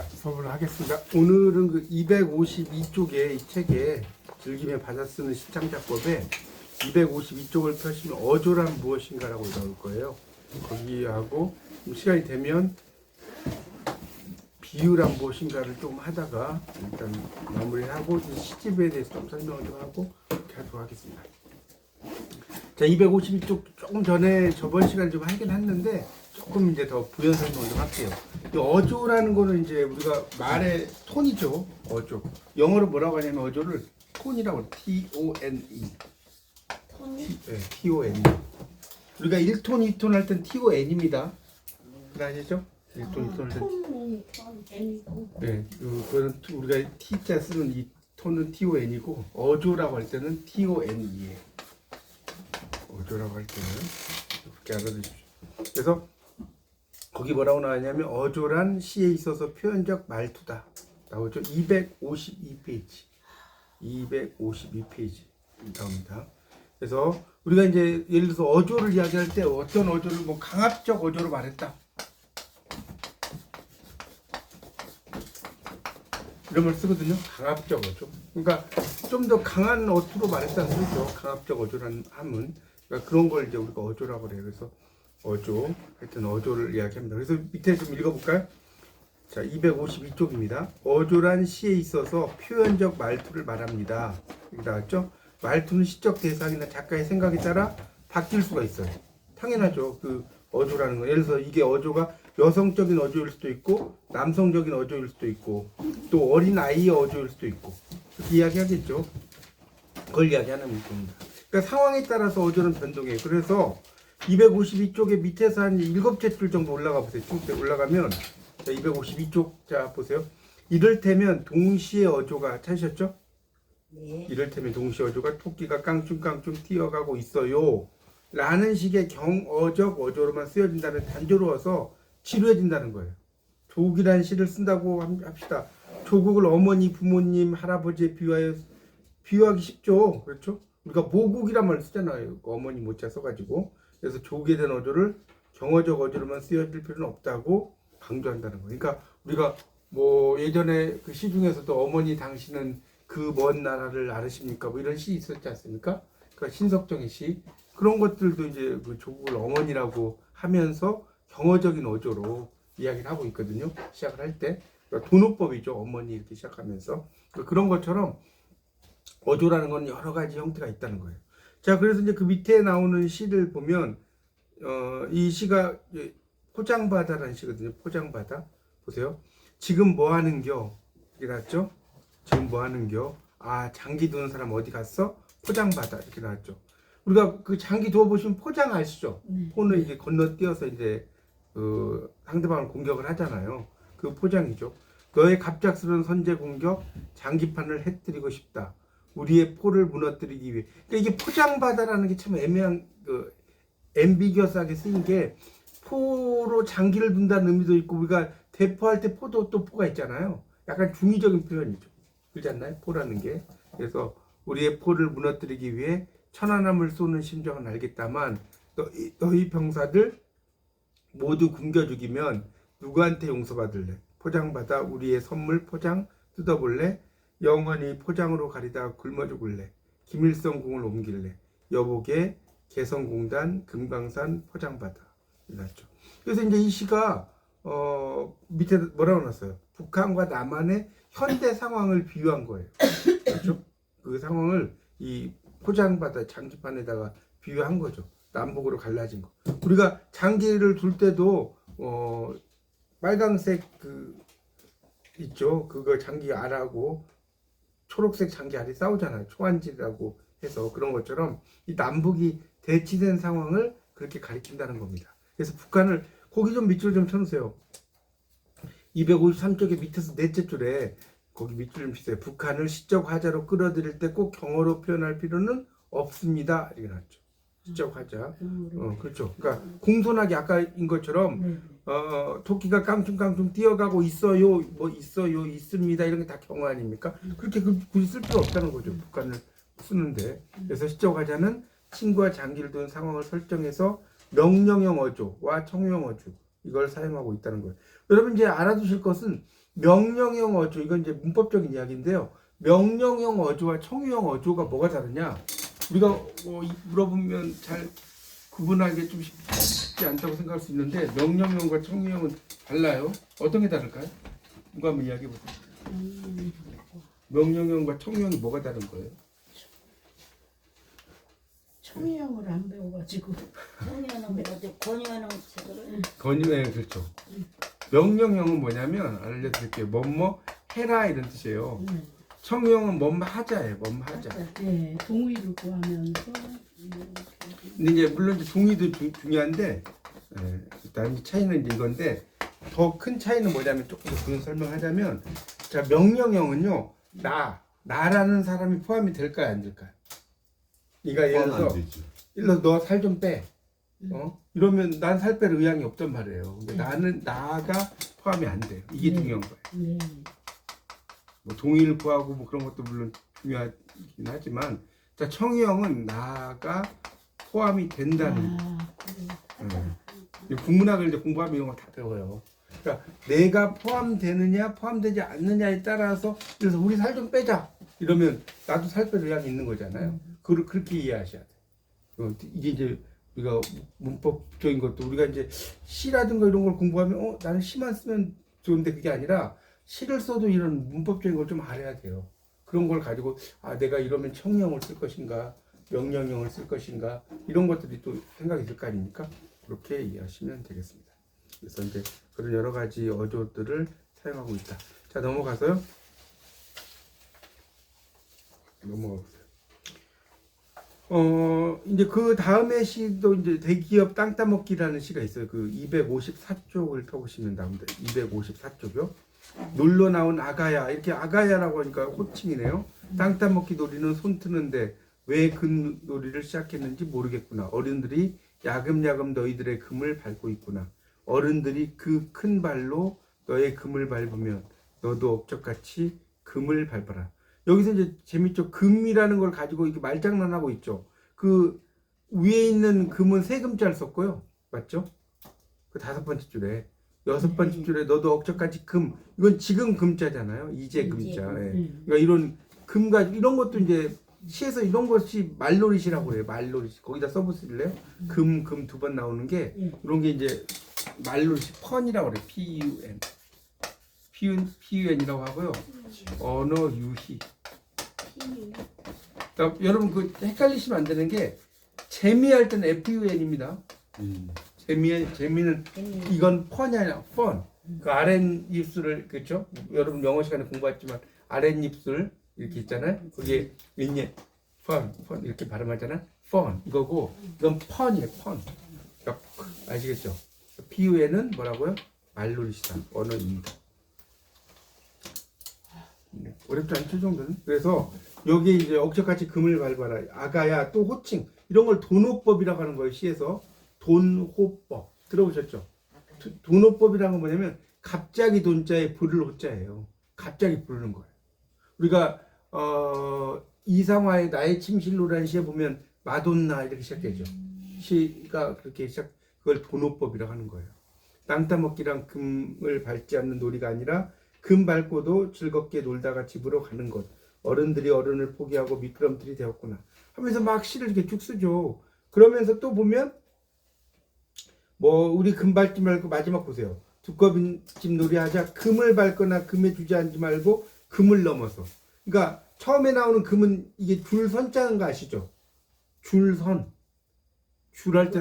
수업을 하겠습니다. 오늘은 그 252쪽에 이 책에 즐기며 받아 쓰는 시창자법에 252쪽을 펴시면 어조란 무엇인가라고 나올 거예요. 거기하고 시간이 되면 비유란 무엇인가를 좀 하다가 일단 마무리하고 시집에 대해서 좀 설명을 좀 하고 그렇게 하도록 하겠습니다. 자, 252쪽 조금 전에 저번 시간에 좀 하긴 했는데 조금 이제 더 부연 설명을 좀 할게요. 이 어조라는 거는 이제 우리가 말의 톤이죠. 어조. 영어로 뭐라고 하냐면 어조를 톤이라고 해요. T-O-N-E. 톤이? 네, T-O-N-E. 우리가 1톤, 2톤 할 땐 T-O-N입니다. 그거 아시죠? 1톤, 2톤 할 땐. 톤이 N이고. 네, 그거는 우리가 T자 쓰는 이 톤은 T-O-N이고 어조라고 할 때는 T-O-N-E예요. 어조라고 할 때는 그렇게 알아두십시오. 그래서 거기 뭐라고 나왔냐면 어조란 시에 있어서 표현적 말투다 나오죠. 252페이지 252페이지 나옵니다. 그래서 우리가 이제 예를 들어서 어조를 이야기할 때 어떤 어조를 뭐 강압적 어조로 말했다 이런 말 쓰거든요. 강압적 어조. 그러니까 좀 더 강한 어투로 말했다는 소리죠. 강압적 어조라는 함은 그러니까 그런 걸 이제 우리가 어조라고 그래요. 그래서 어조, 하여튼 어조를 이야기합니다. 그래서 밑에 좀 읽어볼까요? 자, 252쪽입니다. 어조란 시에 있어서 표현적 말투를 말합니다. 여기 나왔죠? 말투는 시적 대상이나 작가의 생각에 따라 바뀔 수가 있어요. 당연하죠. 그 어조라는 거. 예를 들어서 이게 어조가 여성적인 어조일 수도 있고, 남성적인 어조일 수도 있고, 또 어린 아이의 어조일 수도 있고, 그렇게 이야기하겠죠. 그걸 이야기하는 겁니다. 그러니까 상황에 따라서 어조는 변동해요. 그래서 252쪽에 밑에서 한 7째 줄 정도 올라가 보세요. 쭉 올라가면 자, 252쪽 자 보세요. 이를테면 동시에 어조가 찾으셨죠? 네. 이를테면 동시에 어조가 토끼가 깡충깡충 뛰어가고 있어요 라는 식의 경어적 어조로만 쓰여진다면 단조로워서 지루해진다는 거예요. 조국이라는 시를 쓴다고 합시다. 조국을 어머니, 부모님, 할아버지에 비유하기 쉽죠. 그렇죠? 우리가 모국이란 말을 쓰잖아요. 어머니 모자 써가지고. 그래서 조국에 대한 어조를 경어적 어조로만 쓰여질 필요는 없다고 강조한다는 거예요. 그러니까 우리가 뭐 예전에 그 시 중에서도 어머니 당신은 그 먼 나라를 알으십니까? 뭐 이런 시 있었지 않습니까? 그러니까 신석정의 시 그런 것들도 이제 그 조국을 어머니라고 하면서 경어적인 어조로 이야기를 하고 있거든요. 시작을 할 때. 그러니까 돈어법이죠. 어머니 이렇게 시작하면서 그러니까 그런 것처럼 어조라는 건 여러 가지 형태가 있다는 거예요. 자, 그래서 이제 그 밑에 나오는 시를 보면, 이 시가 포장바다라는 시거든요. 포장바다. 보세요. 지금 뭐 하는겨? 이렇게 나왔죠? 지금 뭐 하는겨? 아, 장기 두는 사람 어디 갔어? 포장바다. 이렇게 나왔죠. 우리가 그 장기 두어보시면 포장 아시죠? 포는 이게 건너뛰어서 이제, 상대방을 공격을 하잖아요. 그 포장이죠. 너의 갑작스러운 선제 공격, 장기판을 해뜨리고 싶다. 우리의 포를 무너뜨리기 위해. 그러니까 이게 포장바다라는 게 참 애매한, 앰비겨스하게 쓰인 게, 포로 장기를 둔다는 의미도 있고, 우리가 대포할 때 포도 또 포가 있잖아요. 약간 중의적인 표현이죠. 그렇지 않나요? 포라는 게. 그래서 우리의 포를 무너뜨리기 위해 천안함을 쏘는 심정은 알겠다만, 너희 병사들 모두 굶겨 죽이면 누구한테 용서받을래? 포장받아 우리의 선물 포장 뜯어볼래? 영원히 포장으로 가리다 굶어 죽을래? 김일성 궁을 옮길래? 여보게 개성공단 금강산 포장받아. 이랬죠. 그래서 이제 이 시가 밑에 뭐라고 놨어요? 북한과 남한의 현대 상황을 비유한 거예요. 그렇죠? 그 상황을 이 포장받아 장기판에다가 비유한 거죠. 남북으로 갈라진 거. 우리가 장기를 둘 때도 빨강색 그 있죠. 그거 장기 알하고 초록색 장기 알이 싸우잖아요. 초안지라고 해서 그런 것처럼 이 남북이 대치된 상황을 그렇게 가리킨다는 겁니다. 그래서 북한을 거기 좀 밑줄 좀 쳐놓으세요. 253쪽의 밑에서 넷째 줄에 거기 밑줄 좀 치세요. 북한을 시적 화자로 끌어들일 때 꼭 경어로 표현할 필요는 없습니다. 이렇게 나왔죠. 시적 화자. 그렇죠. 그러니까 공손하게 아까인 것처럼 토끼가 깡충깡충 뛰어가고 있어요. 뭐 있어요. 있습니다. 이런 게 다 경어 아닙니까? 그렇게 굳이 쓸 필요 없다는 거죠. 북한을 쓰는데. 그래서 시적 화자는 친구와 장기를 둔 상황을 설정해서 명령형 어조와 청용 어조 이걸 사용하고 있다는 거예요. 여러분 이제 알아두실 것은 명령형 어조, 이건 이제 문법적인 이야기인데요. 명령형 어조와 청유형 어조가 뭐가 다르냐? 우리가 물어보면 잘 구분하기 좀 쉽지 않다고 생각할 수 있는데 명령형과 청유형은 달라요. 어떤 게 다를까요? 누가 한번 이야기해 보세요. 명령형과 청유형이 뭐가 다른 거예요? 청유형을 안 배워가지고. 청년은 어제 권유하는 책을 건유형 그렇죠. 명령형은 뭐냐면 알려드릴게요. 뭐뭐 해라 이런 뜻이에요. 청유형은 뭐뭐 하자예요. 뭐뭐 하자. 네, 동의를 구하면서. 근데 이제 물론 이제 동의도 중요한데 일단 차이는 이제 이건데 더 큰 차이는 뭐냐면 조금 더 그런 설명하자면 자 명령형은요 나라는 사람이 포함이 될까요 안 될까요? 그러니까 예를 들어서 너 살 좀 빼. 이러면 난 살 뺄 의향이 없단 말이에요. 근데 나가 포함이 안 돼요. 이게 중요한 거예요. 네. 뭐 동의를 구하고 뭐 그런 것도 물론 중요하긴 하지만 자 청유형은 나가 포함이 된다는 국문학을 이제 공부하면 이런 거 다 배워요. 그러니까 내가 포함되느냐 포함되지 않느냐에 따라서 그래서 우리 살 좀 빼자 이러면 나도 살 뺄 의향이 있는 거잖아요. 그걸 그렇게 이해하셔야 돼요. 이게 이제 우리가 문법적인 것도 우리가 이제 시라든가 이런 걸 공부하면 나는 시만 쓰면 좋은데 그게 아니라 시를 써도 이런 문법적인 걸 좀 알아야 돼요. 그런 걸 가지고 내가 이러면 청유형을 쓸 것인가 명령형을 쓸 것인가 이런 것들이 또 생각이 들 거 아닙니까? 그렇게 이해하시면 되겠습니다. 그래서 이제 그런 여러 가지 어조들을 사용하고 있다. 자 넘어가서요. 넘어가보세요. 이제 그 다음에 시도 이제 대기업 땅 따먹기라는 시가 있어요. 그 254쪽을 펴보시면 나옵니다. 254쪽이요. 놀러 나온 아가야 이렇게 아가야라고 하니까 호칭이네요. 땅 따먹기 놀이는 손 트는데 왜 그 놀이를 시작했는지 모르겠구나. 어른들이 야금야금 너희들의 금을 밟고 있구나. 어른들이 그 큰 발로 너의 금을 밟으면 너도 업적같이 금을 밟아라. 여기서 이제 재밌죠. 금이라는 걸 가지고 이렇게 말장난하고 있죠. 그 위에 있는 금은 세 금자를 썼고요. 맞죠? 그 5번째 줄에 6번째 줄에 너도 억적같이 금. 이건 지금 금자잖아요. 이제 금자. 그러니까 이런 금 가지고 이런 것도 이제 시에서 이런 것이 말놀이시라고 해요. 말놀이. 거기다 써보실래요? 금 2번 나오는 게 이런 게 이제 말놀이 펀이라고 그래요. PUN이라고 하고요. 언어 유희. 그러니까 여러분 그 헷갈리시면 안 되는 게 재미할 때는 FUN입니다. 재미는 이건 펀이 아니라 펀. 그 아랫입술을 그렇죠? 여러분 영어 시간에 공부했지만 아랫입술 이렇게 있잖아요. 그게 이제 펀 이렇게 발음하잖아. 펀 이거고 이건 펀이에요. 펀. 그러니까 아시겠죠? PUN은 뭐라고요? 말놀이시다. 언어입니다. 어렵지 않죠 정도는. 그래서 여기 이제 억적같이 금을 밟아라. 아가야 또 호칭 이런 걸 돈호법이라고 하는 거예요. 시에서 돈호법 들어보셨죠? 돈호법이라는 건 뭐냐면 갑자기 돈자에 부를 호자예요. 갑자기 부르는 거예요. 우리가 이상화의 나의 침실로라는 시에 보면 마돈나 이렇게 시작되죠. 시가 그렇게 그걸 돈호법이라고 하는 거예요. 땅 따먹기랑 금을 밟지 않는 놀이가 아니라 금 밟고도 즐겁게 놀다가 집으로 가는 것. 어른들이 어른을 포기하고 미끄럼틀이 되었구나 하면서 막 시를 이렇게 쭉 쓰죠. 그러면서 또 보면 뭐 우리 금 밟지 말고 마지막 보세요. 두꺼비집 놀이 하자. 금을 밟거나 금에 주저앉지 말고 금을 넘어서. 그러니까 처음에 나오는 금은 이게 줄선자는 거 아시죠? 줄선. 줄할 때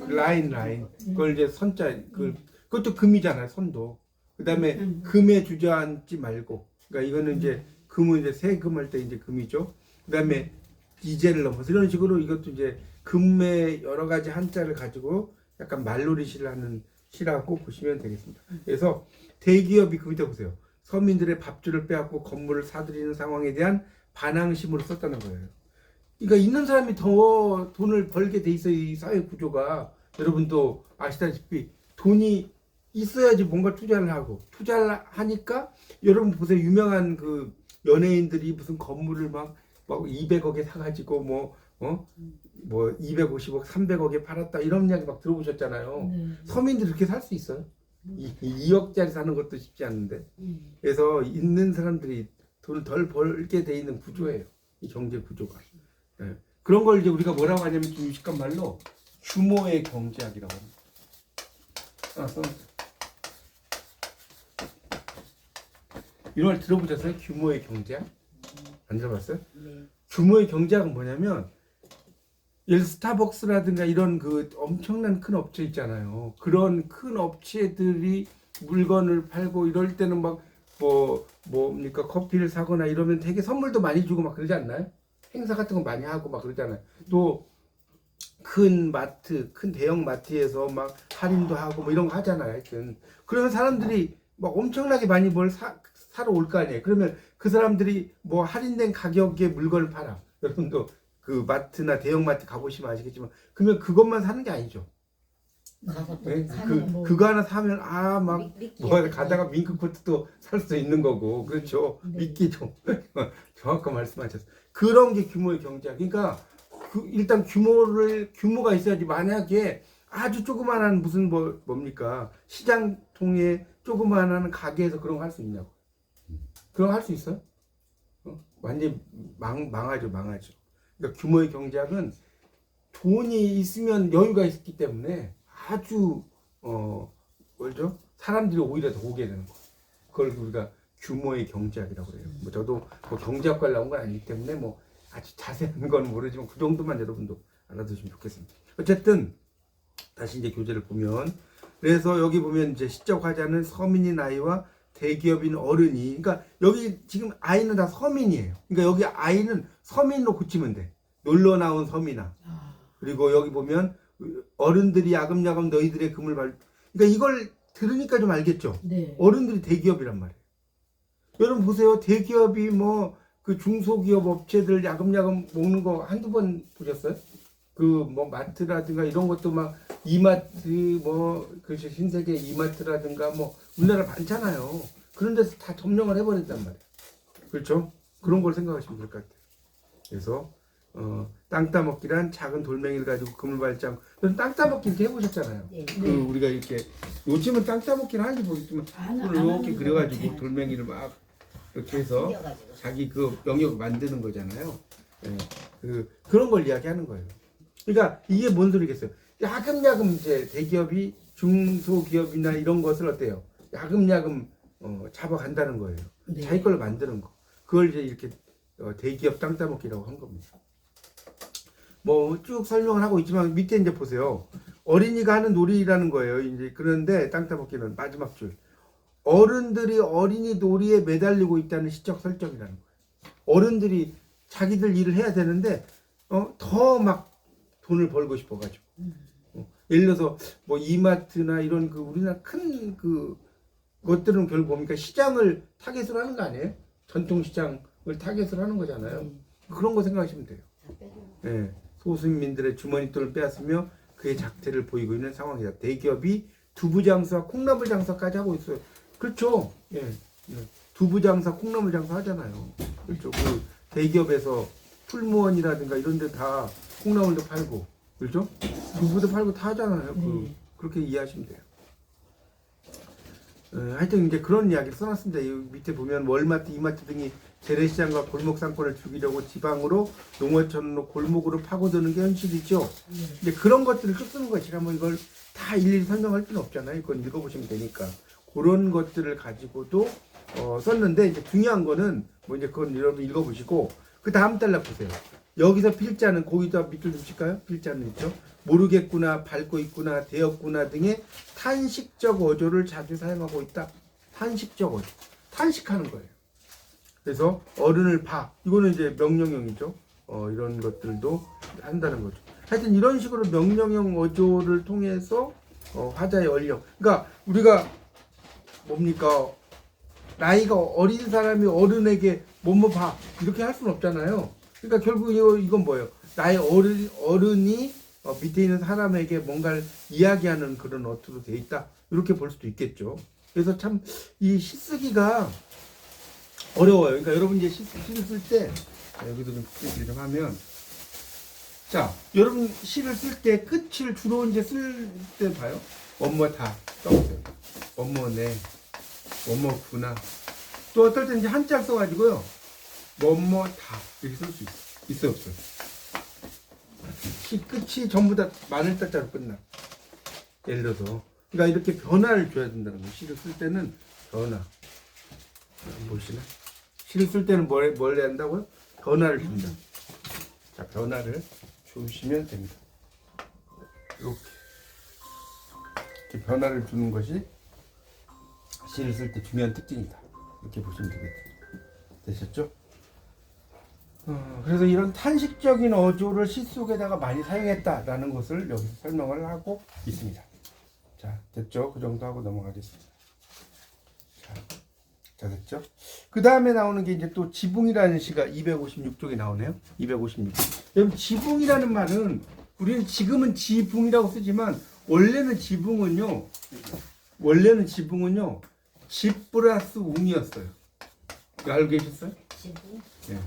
라인 그걸 이제 선자 그것도 금이잖아요. 선도. 그다음에 금에 주저앉지 말고. 그러니까 이거는 이제 금은 이제 세금 할 때 이제 금이죠. 그다음에 이제를 넘어서 이런 식으로 이것도 이제 금의 여러 가지 한자를 가지고 약간 말놀이 시를 하는 시라고 보시면 되겠습니다. 그래서 대기업이 그 밑에 보세요. 서민들의 밥줄을 빼앗고 건물을 사들이는 상황에 대한 반항심으로 썼다는 거예요. 그러니까 있는 사람이 더 돈을 벌게 돼 있어요. 이 사회 구조가. 여러분도 아시다시피 돈이 있어야지 뭔가 투자를 하고 투자를 하니까 여러분 보세요. 유명한 그 연예인들이 무슨 건물을 막 200억에 사가지고 뭐 250억, 300억에 팔았다 이런 이야기 막 들어보셨잖아요. 서민들이 그렇게 살 수 있어요? 2억짜리 사는 것도 쉽지 않은데. 그래서 있는 사람들이 돈을 덜 벌게 돼 있는 구조예요. 이 경제 구조가. 예. 그런 걸 이제 우리가 뭐라고 하냐면 좀 유식한 말로 규모의 경제학이라고 합니다. 이런 걸 들어보셨어요? 규모의 경제학? 안 들어봤어요? 네. 규모의 경제학은 뭐냐면 예를 들어 스타벅스라든가 이런 그 엄청난 큰 업체 있잖아요. 그런 큰 업체들이 물건을 팔고 이럴 때는 막 뭡니까 커피를 사거나 이러면 되게 선물도 많이 주고 막 그러지 않나요? 행사 같은 거 많이 하고 막 그러잖아요. 또 큰 마트, 큰 대형 마트에서 막 할인도 하고 뭐 이런 거 하잖아요. 하여튼 그러면 사람들이 막 엄청나게 많이 뭘 사러 올 거 아니에요. 그러면 그 사람들이 뭐 할인된 가격에 물건을 팔아. 여러분도 그 마트나 대형 마트 가보시면 아시겠지만 그러면 그것만 사는 게 아니죠. 가서 또 네? 사는 뭐. 그거 하나 사면 막 미끼 뭐 같은 가다가 밍크코트도 살 수 있는 거고 그렇죠. 네. 미끼도 정확한 말씀하셨어요. 그런 게 규모의 경제학. 그러니까 일단 규모가 있어야지. 만약에 아주 조그만한 무슨 뭡니까 시장 통에 조그만한 가게에서 그런 거 할 수 있냐고. 그런 거 할 수 있어요? 완전 망하죠. 그러니까 규모의 경제학은 돈이 있으면 여유가 있기 때문에 아주 뭐죠? 사람들이 오히려 더 오게 되는 거. 그걸 우리가 규모의 경제학이라고 그래요. 뭐 저도 뭐 경제학과 나온 건 아니기 때문에 뭐 아주 자세한 건 모르지만 그 정도만 여러분도 알아두시면 좋겠습니다. 어쨌든 다시 이제 교재를 보면 그래서 여기 보면 이제 시적 화자는 서민인 아이와 대기업인 어른이, 그러니까 여기 지금 아이는 다 서민이에요. 그러니까 여기 아이는 서민으로 고치면 돼. 놀러 나온 서민아. 그리고 여기 보면 어른들이 야금야금 너희들의 금을 그러니까 이걸 들으니까 좀 알겠죠. 네. 어른들이 대기업이란 말이에요. 여러분 보세요. 대기업이 뭐 그 중소기업 업체들 야금야금 먹는 거 한두 번 보셨어요? 그 뭐 마트라든가 이런 것도 막 이마트 그 신세계 이마트라든가 뭐 우리나라 많잖아요. 그런 데서 다 점령을 해버린단 말이에요. 그렇죠? 그런 걸 생각하시면 될 것 같아요. 그래서 땅 따먹기란 작은 돌멩이를 가지고 금을 발장. 땅 따먹기 이렇게 해보셨잖아요. 네. 그 우리가 이렇게 요즘은 땅 따먹기를 하는지 모르겠지만 이렇게 그려가지고 돌멩이를 막 이렇게 해서 튀겨가지고. 자기 그 영역을 만드는 거잖아요. 예. 그런 걸 이야기하는 거예요. 그러니까 이게 뭔 소리겠어요? 야금야금 이제 대기업이 중소기업이나 이런 것을 어때요? 야금야금 잡아간다는 거예요. 네. 자기 걸 만드는 거. 그걸 이제 이렇게 대기업 땅 따먹기라고 한 겁니다. 뭐 쭉 설명을 하고 있지만 밑에 이제 보세요. 어린이가 하는 놀이라는 거예요. 이제 그런데 땅 따먹기는 마지막 줄. 어른들이 어린이 놀이에 매달리고 있다는 시적 설정이라는 거예요. 어른들이 자기들 일을 해야 되는데 더 막 돈을 벌고 싶어가지고 예를 들어서 뭐 이마트나 이런 그 우리나라 큰 그 것들은 결국 뭡니까 시장을 타겟으로 하는 거 아니에요? 전통 시장을 타겟으로 하는 거잖아요. 그런 거 생각하시면 돼요. 예, 소수민들의 주머니 돈을 빼앗으며 그의 작태를 보이고 있는 상황이다. 대기업이 두부 장사, 콩나물 장사까지 하고 있어요. 그렇죠. 예, 두부 장사, 콩나물 장사 하잖아요. 그렇죠. 그 대기업에서 풀무원이라든가 이런 데 다 콩나물도 팔고, 그렇죠? 두부도 팔고 다 하잖아요. 그렇게 이해하시면 돼요. 하여튼 이제 그런 이야기를 써놨습니다. 이 밑에 보면 월마트, 이마트 등이 재래시장과 골목 상권을 죽이려고 지방으로 농어촌으로 골목으로 파고드는 게 현실이죠. 이제 그런 것들을 쭉 쓰는 거예요. 제가 뭐 이걸 다 일일이 설명할 필요는 없잖아요. 이건 읽어보시면 되니까. 그런 것들을 가지고도 썼는데 이제 중요한 거는 뭐 이제 그건 여러분 읽어보시고 그 다음 달락 보세요. 여기서 필자는 거기다 밑줄 좀 칠까요? 필자는 있죠. 모르겠구나, 밟고 있구나, 되었구나 등의 탄식적 어조를 자주 사용하고 있다. 탄식적 어조. 탄식하는 거예요. 그래서 어른을 봐. 이거는 이제 명령형이죠. 이런 것들도 한다는 거죠. 하여튼 이런 식으로 명령형 어조를 통해서 화자의 얼령. 그러니까 우리가 뭡니까? 나이가 어린 사람이 어른에게 뭐뭐 봐. 이렇게 할 수는 없잖아요. 그러니까 결국 이건 뭐예요? 나의 어른이 밑에 있는 사람에게 뭔가를 이야기하는 그런 어투로 돼 있다. 이렇게 볼 수도 있겠죠. 그래서 참 이 시쓰기가 어려워요. 그러니까 여러분 이제 시를 쓸 때 여기도 좀 얘기를 좀 하면 자 여러분 시를 쓸 때 끝을 주로 이제 쓸 때 봐요. 원뭐 다 써보세요. 뭐뭐네, 뭐뭐구나. 또 어떨 때 이제 한자 써가지고요. 뭐뭐다 이렇게 쓸 수 있어 없어요. 시 끝이 전부 다 마늘 자자로 끝나. 예를 들어서 그러니까 이렇게 변화를 줘야 된다는 거예요. 시를 쓸 때는 변화. 보시나? 시를 쓸 때는 뭘 해야 한다고요? 변화를 준다. 자, 변화를 주시면 됩니다. 이렇게 변화를 주는 것이 시를 쓸 때 중요한 특징이다. 이렇게 보시면 되셨죠? 그래서 이런 탄식적인 어조를 시 속에다가 많이 사용했다라는 것을 여기서 설명을 하고 있습니다. 자, 됐죠? 그 정도 하고 넘어가겠습니다. 자, 됐죠? 그 다음에 나오는 게 이제 또 지붕이라는 시가 256쪽에 나오네요. 256. 여러분, 지붕이라는 말은 우리는 지금은 지붕이라고 쓰지만 원래는 지붕은요, 집 플러스 웅이었어요. 알고 계셨어요? 지붕. 네.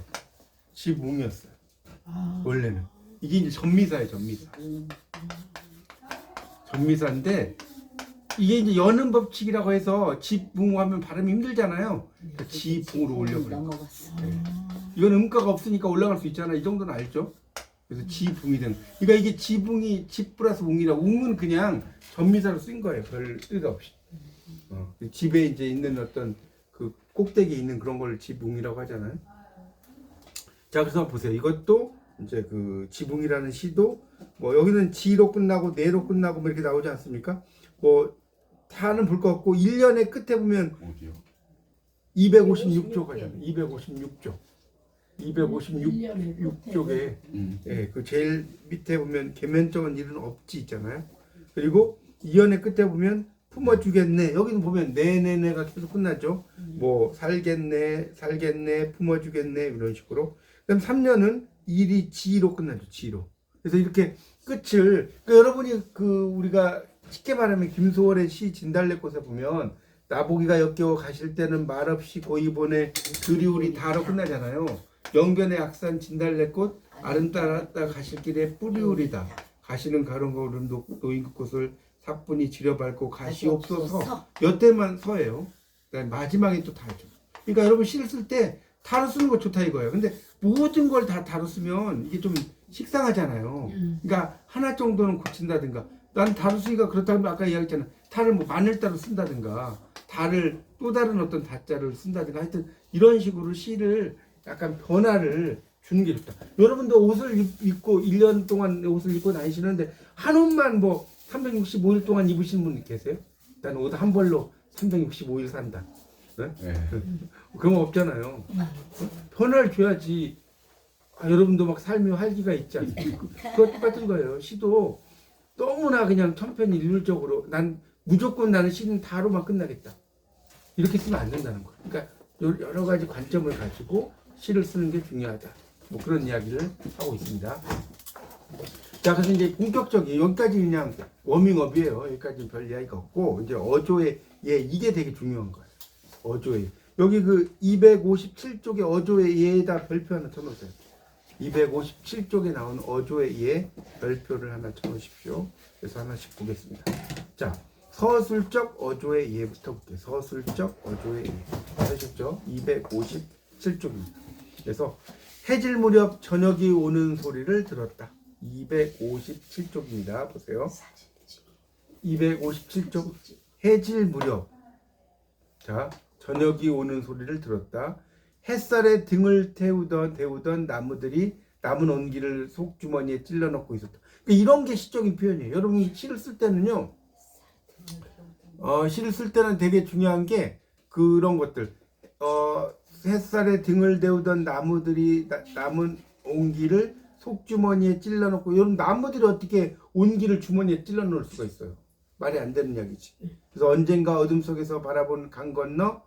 지붕이었어요. 아, 원래는. 이게 이제 전미사예요, 전미사. 전미사인데, 이게 이제 연음 법칙이라고 해서 지붕 하면 발음이 힘들잖아요. 그러니까 지붕으로 올려버려요. 넘어갔어. 이건 음가가 없으니까 올라갈 수 있잖아. 이 정도는 알죠? 그래서 지붕이 된. 그러니까 이게 지붕이 집 플러스 웅이라. 웅은 그냥 전미사로 쓴 거예요. 별 뜻 없이. 집에 이제 있는 어떤 그 꼭대기에 있는 그런 걸 지붕이라고 하잖아요. 자, 그래서 보세요. 이것도 이제 그 지붕이라는 시도 뭐 여기는 지로 끝나고 내로 끝나고 뭐 이렇게 나오지 않습니까? 뭐 다는 볼 것 같고 1년의 끝에 보면 어디요? 256조 가잖아요. 256조. 256쪽에 예, 그 제일 밑에 보면 계면적인 일은 없지 있잖아요. 그리고 2년의 끝에 보면 품어주겠네. 여기는 보면 네네네가 계속 끝나죠. 뭐 살겠네, 품어주겠네 이런 식으로. 그다음 3년은 일이 지로 끝나죠. 지로. 그래서 이렇게 끝을 그러니까 여러분이 그 우리가 쉽게 말하면 김소월의 시 진달래꽃에 보면 나보기가 역겨워 가실 때는 말없이 고이 보내 그리우리 다로 끝나잖아요. 영변의 악산 진달래꽃 아름따랐다 가실 길에 뿌리우리다. 가시는 가로걸음 노인 그곳을 사뿐히 지려밟고 가시옵소서. 여태만 서예요. 그다음에 마지막에 또 다죠. 그러니까 여러분 시를 쓸 때 다로 쓰는 거 좋다 이거예요. 근데 모든 걸 다 다로 쓰면 이게 좀 식상하잖아요. 그러니까 하나 정도는 고친다든가. 난 다로 쓰기가 그렇다면 아까 이야기했잖아. 다를 뭐 마늘따로 쓴다든가. 다를 또 다른 어떤 다자를 쓴다든가. 하여튼 이런 식으로 시를 약간 변화를 주는 게 좋다. 여러분도 옷을 입고 1년 동안 옷을 입고 다니시는데 한 옷만 뭐 365일 동안 입으시는 분 계세요? 난 옷 한 벌로 365일 산다. 네? 네. 그런 거 없잖아요. 변화를 줘야지. 여러분도 막 삶의 활기가 있지 않습니까? 그거 똑같은 거예요. 시도 너무나 그냥 천편일률적으로 난 무조건 나는 시는 다로만 끝나겠다. 이렇게 쓰면 안 된다는 거예요. 그러니까 여러 가지 관점을 가지고 시를 쓰는 게 중요하다. 뭐 그런 이야기를 하고 있습니다. 자, 그래서 이제 본격적인 여기까지 그냥 워밍업이에요. 여기까지 별 이야기가 없고 이제 어조의 예 이게 되게 중요한 거예요. 어조의 여기 그 257쪽에 어조의 예에다 별표 하나 쳐놓으세요. 257쪽에 나온 어조의 예 별표를 하나 쳐놓으십시오. 그래서 하나씩 보겠습니다. 자, 서술적 어조의 예부터 볼게요. 서술적 어조의 예 하셨죠? 257쪽입니다. 그래서 해질 무렵 저녁이 오는 소리를 들었다. 257쪽입니다. 보세요. 257쪽 해질 무렵 자 저녁이 오는 소리를 들었다. 햇살에 등을 데우던 나무들이 남은 온기를 속주머니에 찔러 넣고 있었다. 그러니까 이런 게 시적인 표현이에요. 여러분이 시를 쓸 때는요. 시를 쓸 때는 되게 중요한 게 그런 것들. 햇살에 등을 데우던 나무들이 남은 온기를 속주머니에 찔러 넣고 이런 나무들이 어떻게 온기를 주머니에 찔러 넣을 수가 있어요. 말이 안 되는 이야기지. 그래서 언젠가 어둠 속에서 바라본 강 건너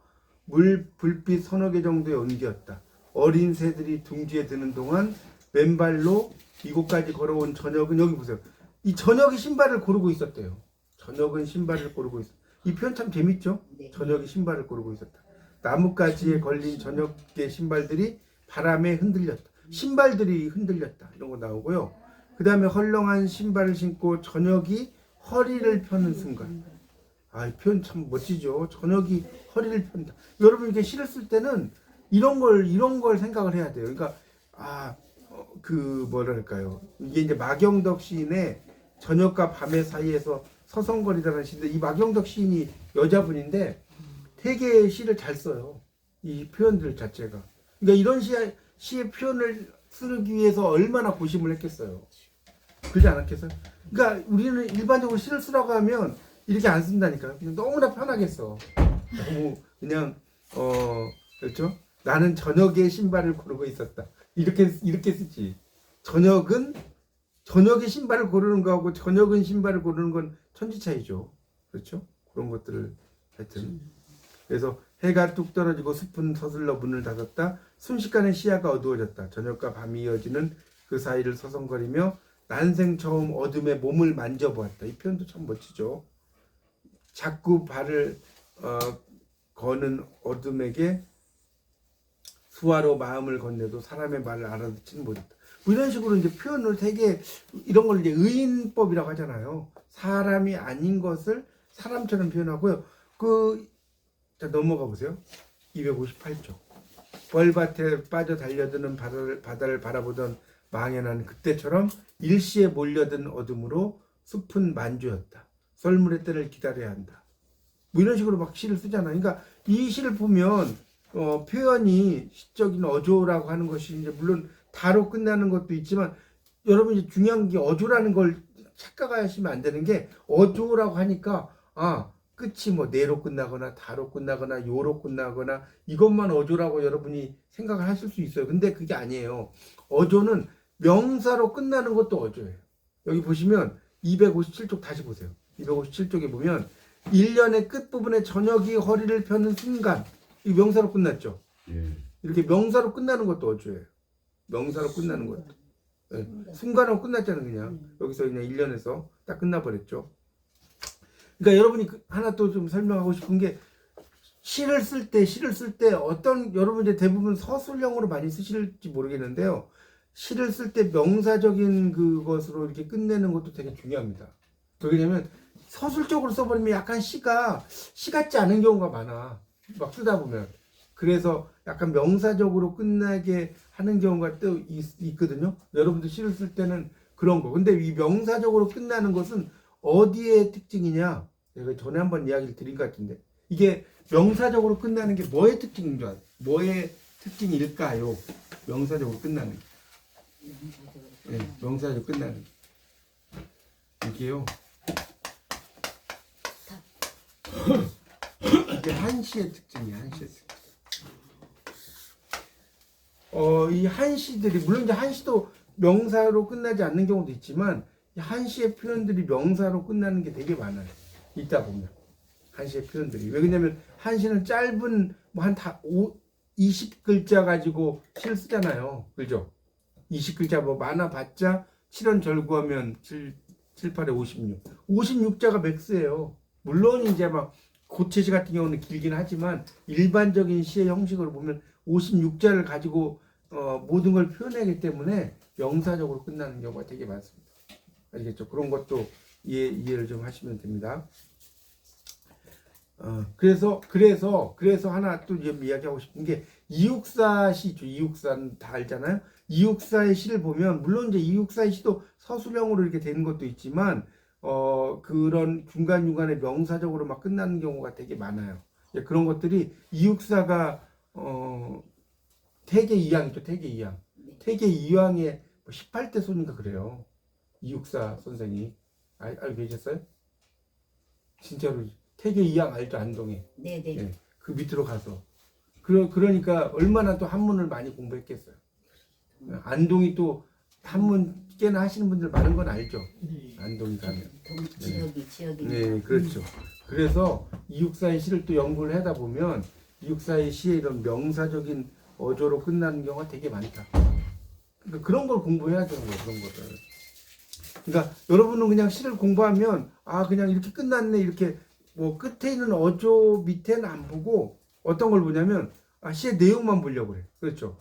불빛 서너 개 정도의 온기였다. 어린 새들이 둥지에 드는 동안 맨발로 이곳까지 걸어온 저녁은 여기 보세요. 이 저녁이 신발을 고르고 있었대요. 저녁은 신발을 고르고 있었다. 이 표현 참 재밌죠? 네. 저녁이 신발을 고르고 있었다. 나뭇가지에 걸린 저녁의 신발들이 바람에 흔들렸다. 신발들이 흔들렸다. 이런 거 나오고요. 그 다음에 헐렁한 신발을 신고 저녁이 허리를 펴는 순간. 이 표현 참 멋지죠. 저녁이 허리를 편다. 여러분 이렇게 시를 쓸 때는 이런 걸 생각을 해야 돼요. 그러니까 그 뭐랄까요? 이게 이제 마경덕 시인의 저녁과 밤의 사이에서 서성거리다라는 시인데, 이 마경덕 시인이 여자분인데 되게 시를 잘 써요. 이 표현들 자체가. 그러니까 이런 시의 표현을 쓰기 위해서 얼마나 고심을 했겠어요. 그러지 않았겠어요? 그러니까 우리는 일반적으로 시를 쓰라고 하면 이렇게 안 쓴다니까요. 그냥 너무나 편하게 써. 너무 그냥 그렇죠? 나는 저녁에 신발을 고르고 있었다. 이렇게 쓰지. 저녁에 신발을 고르는 거하고 저녁은 신발을 고르는 건 천지 차이죠. 그렇죠? 그런 것들을 하여튼. 그래서 해가 뚝 떨어지고 숲은 서슬러 문을 닫았다. 순식간에 시야가 어두워졌다. 저녁과 밤이 이어지는 그 사이를 서성거리며 난생 처음 어둠에 몸을 만져보았다. 이 표현도 참 멋지죠. 자꾸 발을 거는 어둠에게 수화로 마음을 건네도 사람의 말을 알아듣지는 못했다. 뭐 이런 식으로 이제 표현을 되게, 이런 걸 이제 의인법이라고 하잖아요. 사람이 아닌 것을 사람처럼 표현하고요. 자, 넘어가 보세요. 258쪽. 벌밭에 빠져 달려드는 바다를 바라보던 망연한 그때처럼 일시에 몰려든 어둠으로 숲은 만주였다. 썰물의 때를 기다려야 한다. 뭐 이런 식으로 막 시를 쓰잖아요. 그러니까 이 시를 보면 표현이 시적인 어조라고 하는 것이 이제 물론 다로 끝나는 것도 있지만, 여러분 이제 중요한 게 어조라는 걸 착각하시면 안 되는 게, 어조라고 하니까 끝이 뭐 네로 끝나거나 다로 끝나거나 요로 끝나거나 이것만 어조라고 여러분이 생각을 하실 수 있어요. 근데 그게 아니에요. 어조는 명사로 끝나는 것도 어조예요. 여기 보시면 257쪽 다시 보세요. 257쪽에 보면 1년의 끝부분에 저녁이 허리를 펴는 순간, 이 명사로 끝났죠. 이렇게 명사로 끝나는 것도 어조예요. 명사로 끝나는 것도. 네. 순간으로 끝났잖아요. 그냥 여기서 그냥 1년에서 딱 끝나버렸죠. 그러니까 여러분이 하나 또 좀 설명하고 싶은 게, 시를 쓸 때 어떤, 여러분 이제 대부분 서술형으로 많이 쓰실지 모르겠는데요. 시를 쓸 때 명사적인 그것으로 이렇게 끝내는 것도 되게 중요합니다. 왜냐면 서술적으로 써버리면 약간 시 같지 않은 경우가 많아. 막 쓰다 보면. 그래서 약간 명사적으로 끝나게 하는 경우가 또 있거든요. 여러분들 시를 쓸 때는 그런 거. 근데 이 명사적으로 끝나는 것은 어디의 특징이냐? 내가 전에 한번 이야기를 드린 것 같은데, 이게 명사적으로 끝나는 게 뭐의 특징인 줄 알아요? 뭐의 특징일까요? 명사적으로 끝나는 게. 네, 명사적으로 끝나는 게. 이게요. 이게 한시의 특징이에요. 한시의 특징. 이 한시들이, 물론 이제 한시도 명사로 끝나지 않는 경우도 있지만, 한시의 표현들이 명사로 끝나는 게 되게 많아요. 있다 보면. 한시의 표현들이. 왜 그러냐면, 한시는 짧은, 20글자 가지고 시를 쓰잖아요. 그죠? 20글자 많아봤자 7원 절구하면 7, 8에 56. 56자가 맥스예요. 물론 이제 막 고체시 같은 경우는 길긴 하지만, 일반적인 시의 형식으로 보면 56자를 가지고 모든 걸 표현하기 때문에 명사적으로 끝나는 경우가 되게 많습니다. 알겠죠? 그런 것도 이해를 좀 하시면 됩니다. 그래서 하나 또 이야기하고 싶은 게, 이육사 시죠. 이육사는 다 알잖아요. 이육사의 시를 보면, 물론 이제 이육사의 시도 서술형으로 이렇게 되는 것도 있지만, 그런 중간중간에 명사적으로 막 끝나는 경우가 되게 많아요. 그런 것들이 이육사가 태계 이황이죠. 태계 이황. 태계 이황의 18대 손인가 그래요. 이육사 선생이. 알고 계셨어요? 진짜로. 태계 이황 알죠? 안동에. 네네. 예, 그 밑으로 가서. 그러니까 얼마나 또 한문을 많이 공부했겠어요. 안동이 또 한문 꽤나 하시는 분들 많은 건 알죠? 안동이 가면. 지역이. 네, 그렇죠. 그래서 이육사의 시를 또 연구를 하다 보면, 이육사의 시의 이런 명사적인 어조로 끝나는 경우가 되게 많다. 그러니까 그런 걸 공부해야 되는 거예요. 그런 거를. 그러니까 여러분은 그냥 시를 공부하면, 그냥 이렇게 끝났네, 이렇게 뭐 끝에 있는 어조 밑에는 안 보고 어떤 걸 보냐면, 시의 내용만 보려고 그래. 그렇죠?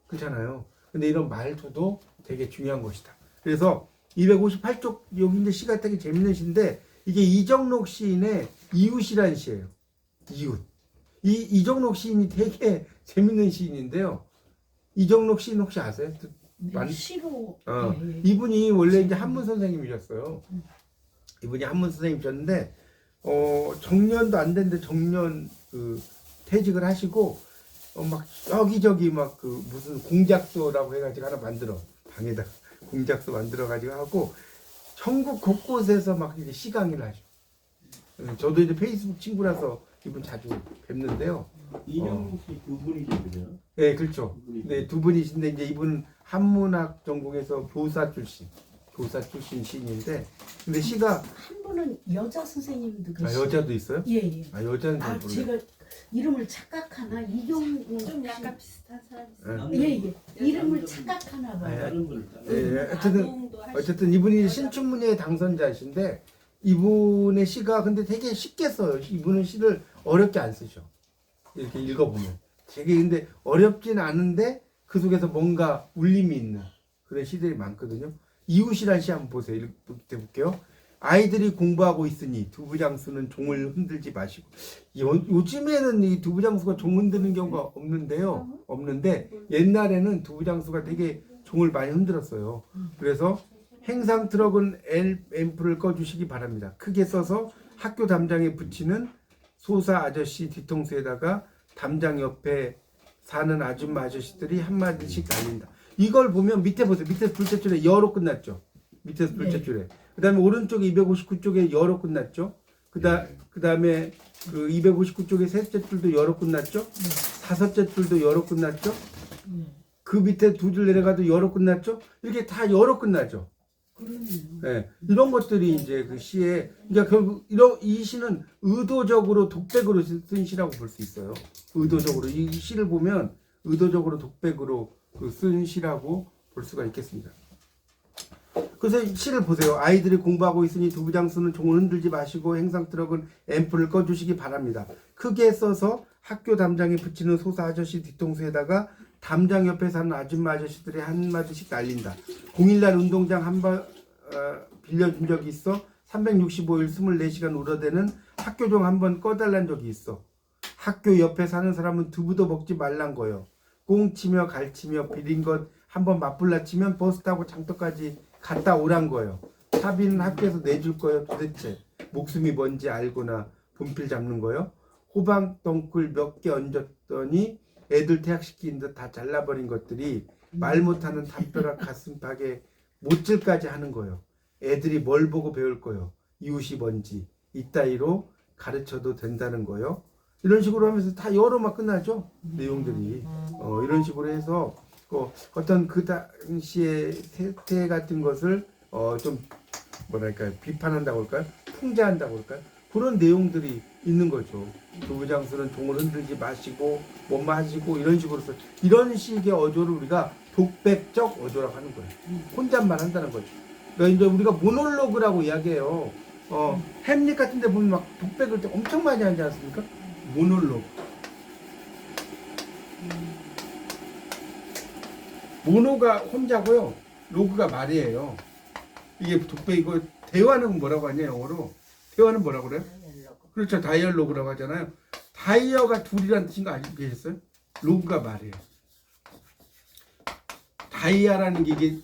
그렇잖아요. 근데 이런 말투도 되게 중요한 것이다. 그래서 258쪽, 여기 이제 시가 되게 재밌는 시인데, 이게 이정록 시인의 이웃이라는 시예요. 이웃. 이정록 시인이 되게 재밌는 시인인데요. 이정록 시인 혹시 아세요? 네, 시로. 이분이 원래 이제 한문 선생님이셨어요. 이분이 한문 선생님이셨는데 정년도 안 됐는데 정년 퇴직을 하시고 막 여기저기 막 무슨 공작소라고 해가지고 하나 만들어 방에다 공작소 만들어 가지고 하고 전국 곳곳에서 막 이제 시강의를 하죠. 저도 이제 페이스북 친구라서 이분 자주 뵙는데요. 이정록 씨 두 분이죠, 그죠? 네, 그렇죠. 네, 두 분이신데 이제 이분은 한문학 전공에서 교사 출신 시인인데, 근데 시가 한 분은 여자 선생님도 계시고. 여자도 있어요? 예. 여자는 잘 몰라요. 제가 이름을 착각하나 이경 좀 약간 비슷한 사람 있어요. 예. 이름을 착각하나 봐요. 다른 분을 따라. 예, 아동도 하시고. 어쨌든 이분이 신춘문예 당선자이신데 이분의 시가 근데 되게 쉽게 써요. 이분은 시를 어렵게 안 쓰셔. 이렇게 읽어보면 되게 근데 어렵진 않은데 그 속에서 뭔가 울림이 있는 그런 시들이 많거든요. 이웃이란 시 한번 보세요. 읽어볼게요. 아이들이 공부하고 있으니 두부장수는 종을 흔들지 마시고. 요즘에는 이 두부장수가 종 흔드는 경우가 없는데 옛날에는 두부장수가 되게 종을 많이 흔들었어요. 그래서 행상 트럭은 앰프를 꺼주시기 바랍니다. 크게 써서 학교 담장에 붙이는 소사 아저씨 뒤통수에다가 담장 옆에 사는 아줌마 아저씨들이 한마디씩 날린다. 이걸 보면 밑에 보세요. 밑에 둘째 줄에 여로 끝났죠. 밑에서 둘째 줄에. 그 다음에 오른쪽에 259쪽에 여로 끝났죠. 그 다음에 그 259쪽에 셋째 줄도 여로 끝났죠. 다섯째 줄도 여로 끝났죠. 그 밑에 두 줄 내려가도 여로 끝났죠. 이렇게 다 여로 끝나죠. 그러네요. 네, 이런 것들이 이제 그 시에, 그러니까 결국 이 시는 의도적으로 독백으로 쓴 시라고 볼 수 있어요. 의도적으로 이 시를 보면 의도적으로 독백으로 쓴 시라고 볼 수가 있겠습니다. 그래서 시를 보세요. 아이들이 공부하고 있으니 두부장수는 종을 흔들지 마시고 행상 트럭은 앰프를 꺼주시기 바랍니다. 크게 써서 학교 담장에 붙이는 소사 아저씨 뒤통수에다가 담장 옆에 사는 아줌마 아저씨들이 한마디씩 날린다. 0일날 운동장 한 번 빌려준 적이 있어. 365일 24시간 울어대는 학교종 한 번 꺼달란 적이 있어. 학교 옆에 사는 사람은 두부도 먹지 말란 거요. 꽁치며 갈치며 비린 것 한 번 맛불나 치면 버스 타고 장터까지 갔다 오란 거요. 사비는 학교에서 내줄 거요. 도대체 목숨이 뭔지 알고나 분필 잡는 거요. 호박 덩굴 몇 개 얹었더니 애들 퇴학시킨 듯 다 잘라버린 것들이 말 못하는 담벼락 가슴팍에 못질까지 하는 거요. 애들이 뭘 보고 배울 거요. 이웃이 뭔지 이따위로 가르쳐도 된다는 거요. 이런 식으로 하면서 다 여로만 끝나죠. 내용들이 이런 식으로 해서 어떤 그 당시의 세태 같은 것을 좀 뭐랄까요, 비판한다고 할까요, 풍자한다고 할까요, 그런 내용들이 있는 거죠. 두부장수는 종을 흔들지 마시고 못 마시고 이런 식으로 써. 이런 식의 어조를 우리가 독백적 어조라고 하는 거예요. 혼잣말 한다는 거죠. 그러니까 이제 우리가 모놀로그라고 이야기해요. 햄릿 같은 데 보면 막 독백을 엄청 많이 하지 않습니까? 모놀로그. 모노가 혼자고요. 로그가 말이에요. 이게 독백이고, 대화는 뭐라고 하냐, 영어로? 대화는 뭐라고 그래요? 그렇죠. 다이얼로그라고 하잖아요. 다이어가 둘이라는 뜻인 거 알고 계셨어요? 로그가 말이에요. 다이아라는 게 이게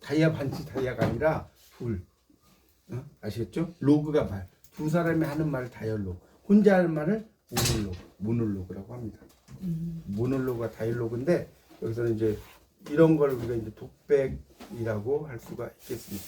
다이아 반지 다이아가 아니라 둘. 아시겠죠? 로그가 말. 두 사람이 하는 말을 다이얼로그. 혼자 하는 말을 모놀로그라고 합니다. 모놀로그가 다이얼로그인데 여기서는 이제 이런 걸 우리가 이제 독백이라고 할 수가 있겠습니다.